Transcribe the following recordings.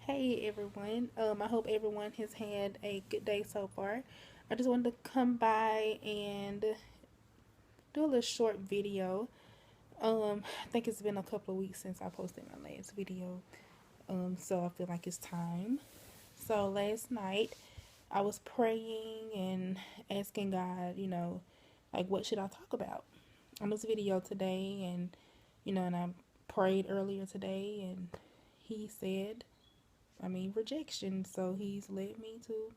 Hey everyone. I hope everyone has had a good day so far. I just wanted to come by and do a little short video. I think it's been a couple of weeks since I posted my last video. So I feel like it's time. So last night I was praying and asking God, like what should I talk about on this video today, and I prayed earlier today and he said rejection. So he's led me to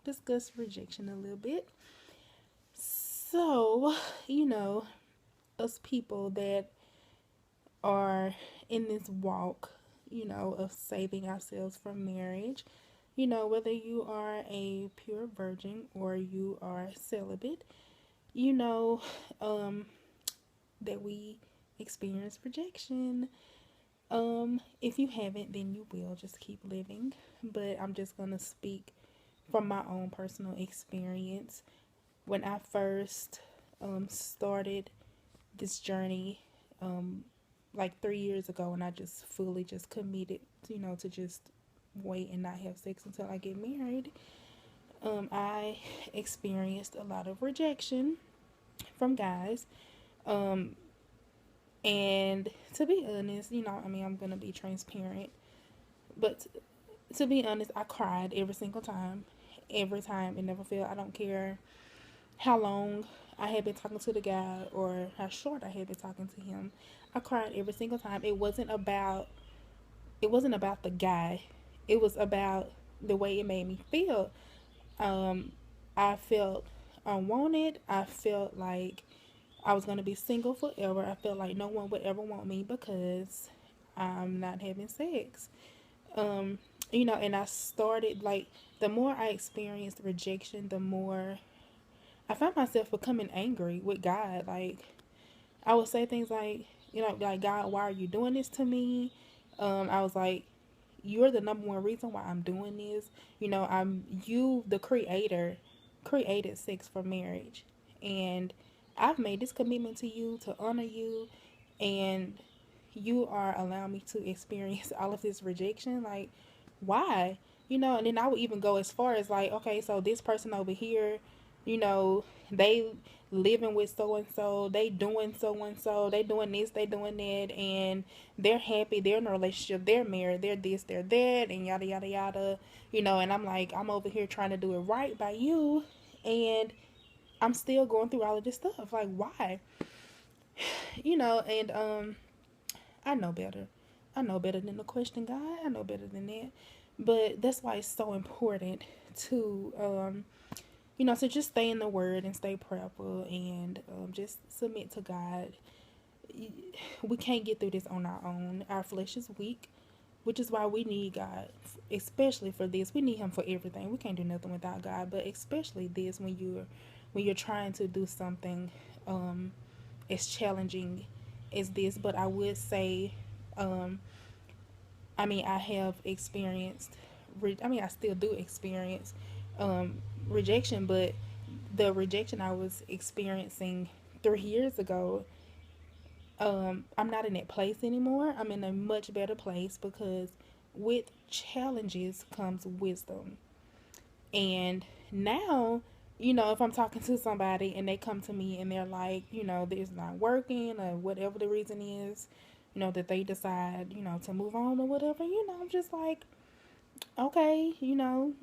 discuss rejection a little bit. So, you know, us people that are in this walk, of saving ourselves from marriage, whether you are a pure virgin or you are celibate, you know, um, that we experience rejection. If you haven't, then you will just keep living. But I'm just gonna speak from my own personal experience. When I first started this journey, like 3 years ago, and I just fully just committed, to just wait and not have sex until I get married, I experienced a lot of rejection from guys. Um, and to be honest, I'm gonna be transparent, but to be honest, I cried every single time. Every time, it never failed. I don't care how long I had been talking to the guy or how short I had been talking to him. I cried every single time. It wasn't about the guy. It was about the way it made me feel. Um I felt unwanted. I felt like I was going to be single forever. I felt like no one would ever want me because I'm not having sex. Um and I started like the more I experienced rejection, the more I found myself becoming angry with God. Like I would say things like, like God, why are you doing this to me? I was like, you're the number one reason why I'm doing this. The creator, created sex for marriage, and I've made this commitment to you to honor you, and you are allowing me to experience all of this rejection. Like, why? And then I would even go as far as like, okay, so this person over here, you know, they living with so and so, they doing so and so, they doing this, they doing that, and they're happy, they're in a relationship, they're married, they're this, they're that, and yada yada yada, and I'm like, I'm over here trying to do it right by you, and I'm still going through all of this stuff. Like, why? And I know better. I know better than to question God. I know better than that. But that's why it's so important to, to just stay in the Word and stay prayerful and just submit to God. We can't get through this on our own. Our flesh is weak, which is why we need God, especially for this. We need Him for everything. We can't do nothing without God, but especially this when you're trying to do something as challenging as this. But I would say, um, I have experienced, I still do experience rejection, but the rejection I was experiencing 3 years ago, I'm not in that place anymore. I'm in a much better place because with challenges comes wisdom. And now, if I'm talking to somebody and they come to me and they're like, this not working or whatever the reason is, that they decide, to move on or whatever, I'm just like, okay, no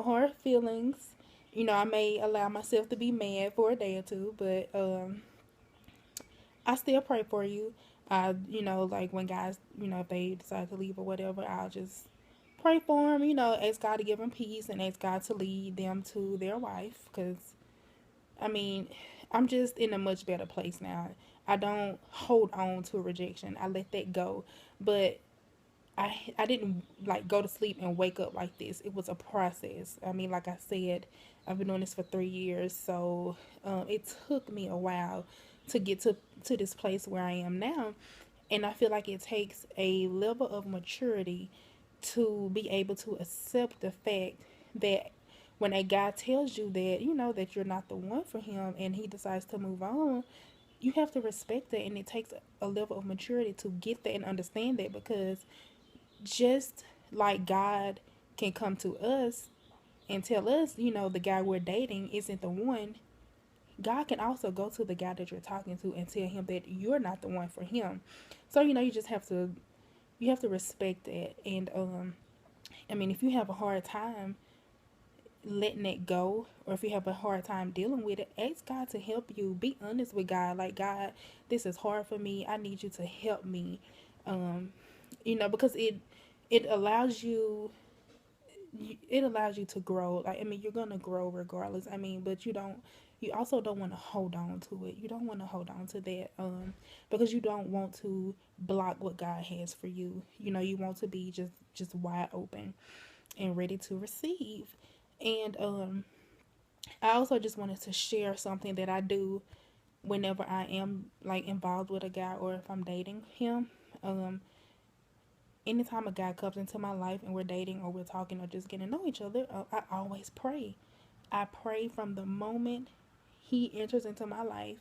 hard feelings. I may allow myself to be mad for a day or two, but I still pray for you. Like when guys, if they decide to leave or whatever, I'll just pray for them, ask God to give them peace and ask God to lead them to their wife. Because, I mean, I'm just in a much better place now. I don't hold on to a rejection, I let that go. But I didn't like go to sleep and wake up like this. It was a process. Like I said, I've been doing this for 3 years, so it took me a while to get to this place where I am now, and I feel like it takes a level of maturity to be able to accept the fact that when a guy tells you that that you're not the one for him and he decides to move on, you have to respect that, and it takes a level of maturity to get that and understand that, because just like God can come to us and tell us, the guy we're dating isn't the one. God can also go to the guy that you're talking to and tell him that you're not the one for him. So, you just have to respect that. And I mean, if you have a hard time letting it go, or if you have a hard time dealing with it, ask God to help you. Be honest with God. Like, God, this is hard for me. I need you to help me. Um, because it allows you to grow. Like, I mean, you're gonna grow regardless. I mean, but you also don't want to hold on to it. You don't want to hold on to that, because you don't want to block what God has for you. You want to be just wide open and ready to receive. And I also just wanted to share something that I do whenever I am like involved with a guy, or if I'm dating him. Um, Anytime a guy comes into my life and we're dating or we're talking or just getting to know each other, I always pray. I pray from the moment he enters into my life.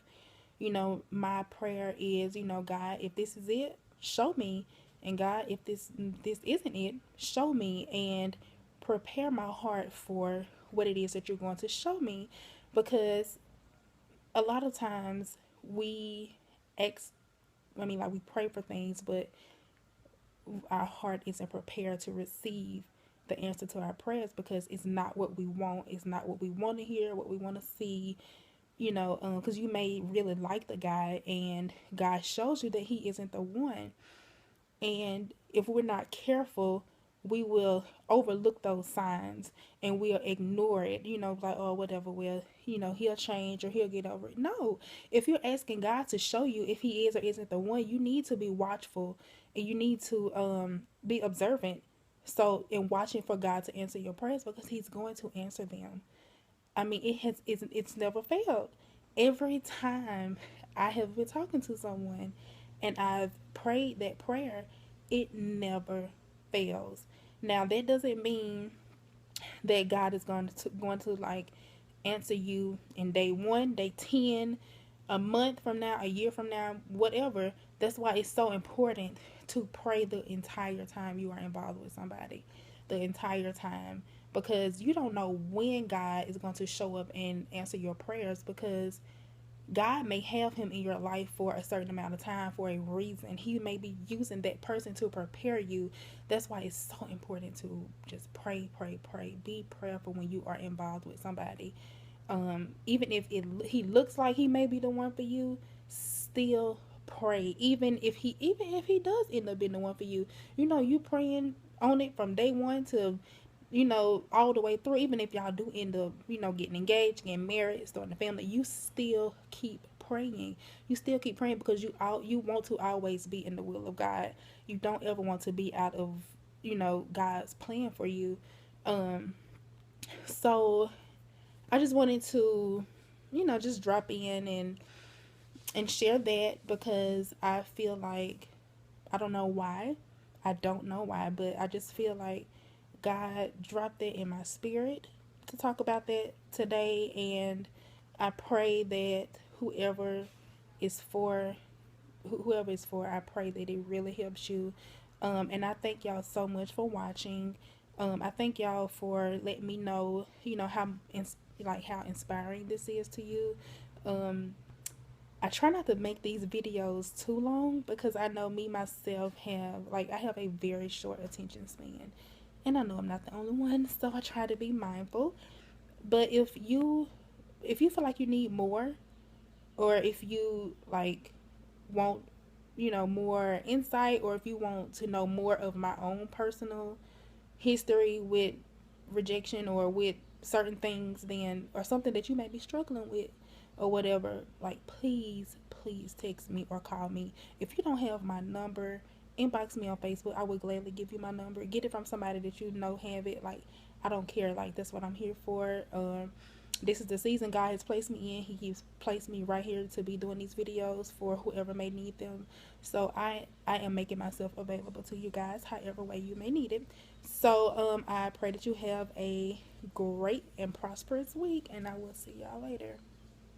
My prayer is, God, if this is it, show me. And God, if this isn't it, show me, and prepare my heart for what it is that you're going to show me. Because a lot of times we ex I mean, like, we pray for things, but our heart isn't prepared to receive the answer to our prayers, because it's not what we want. It's not what we want to hear, what we want to see. Because you may really like the guy, and God shows you that he isn't the one. And if we're not careful, we will overlook those signs and we'll ignore it, like, oh, whatever, well, he'll change or he'll get over it. No, if you're asking God to show you if he is or isn't the one, you need to be watchful, and you need to be observant. So, in watching for God to answer your prayers, because he's going to answer them. I mean, it's never failed. Every time I have been talking to someone and I've prayed that prayer, it never fails. Now, that doesn't mean that God is going to like answer you in day 1, day 10, a month from now, a year from now, whatever. That's why it's so important to pray the entire time you are involved with somebody, the entire time, because you don't know when God is going to show up and answer your prayers, because God may have him in your life for a certain amount of time for a reason. He may be using that person to prepare you. That's why it's so important to just pray, pray, pray. Be prayerful when you are involved with somebody. Even if he looks like he may be the one for you, still pray. Even if he does end up being the one for you, you praying on it from day 1 to all the way through. Even if y'all do end up, getting engaged, getting married, starting a family, you still keep praying. You still keep praying, because you want to always be in the will of God. You don't ever want to be out of, God's plan for you. So I just wanted to, just drop in and share that, because I feel like, I don't know why. I don't know why, but I just feel like God dropped that in my spirit to talk about that today. And I pray that is for whoever is for, I pray that it really helps you. And I thank y'all so much for watching. I thank y'all for letting me know, how inspiring this is to you. I try not to make these videos too long, because I know me myself I have a very short attention span, and I know I'm not the only one, so I try to be mindful. But if you feel like you need more, or if you want more insight, or if you want to know more of my own personal history with rejection or with certain things, then, or something that you may be struggling with or whatever, please text me or call me. If you don't have my number, inbox me on Facebook. I would gladly give you my number. Get it from somebody that have it. I don't care. That's what I'm here for. This is the season God has placed me in. He keeps placed me right here to be doing these videos for whoever may need them. So I am making myself available to you guys however way you may need it. So I pray that you have a great and prosperous week, and I will see y'all later.